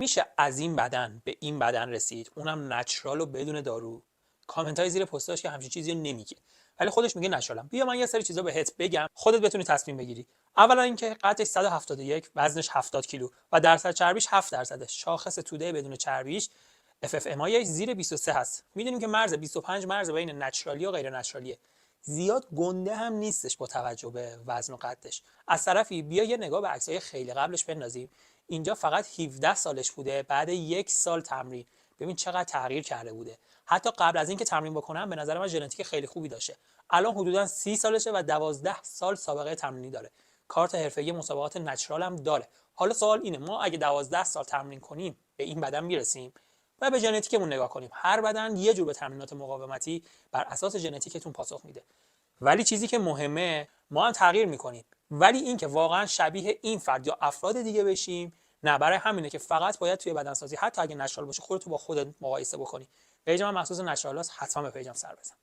میشه از این بدن به این بدن رسید، اونم نچرال و بدون دارو؟ کامنت های زیر پستاش که همچین چیزی رو نمیگه، ولی خودش میگه نچرالم. بیا من یه سری چیزا بهت بگم خودت بتونی تصمیم بگیری. اولا اینکه قدش 171، وزنش 70 کیلو و درصد چربیش 7%. شاخص توده بدون چربیش FFMI زیر 23 هست. میدونیم که مرز 25 مرز بین نچرالی و غیر نچرالیه. زیاد گنده هم نیستش با توجه به وزن و قدش. از طرفی بیا یه نگاه به عکسای خیلی قبلش بندازیم. اینجا فقط 17 سالش بوده، بعد 1 سال تمرین ببین چقدر تغییر کرده بوده. حتی قبل از اینکه تمرین بکنم به نظر من ژنتیک خیلی خوبی داشته. الان حدودا 30 سالشه و 12 سال سابقه تمرینی داره. کارت حرفه‌ای مسابقات نچرال هم داره. حالا سوال اینه ما اگه 12 سال تمرین کنیم به این بدن میرسیم؟ و به ژنتیکمون نگاه کنیم. هر بدن یه جور به تمرینات مقاومتی بر اساس ژنتیکتون پاسخ میده. ولی چیزی که مهمه ما هم تغییر میکنیم، ولی اینکه واقعا شبیه این فرد یا افراد دیگه بشیم نه. برای همینه که فقط باید توی بدنسازی حتی اگه نچرال باشه خودت با خودت مقایسه بکنی. پیج من مخصوص نچرالاست، حتما به پیجم سر بزن.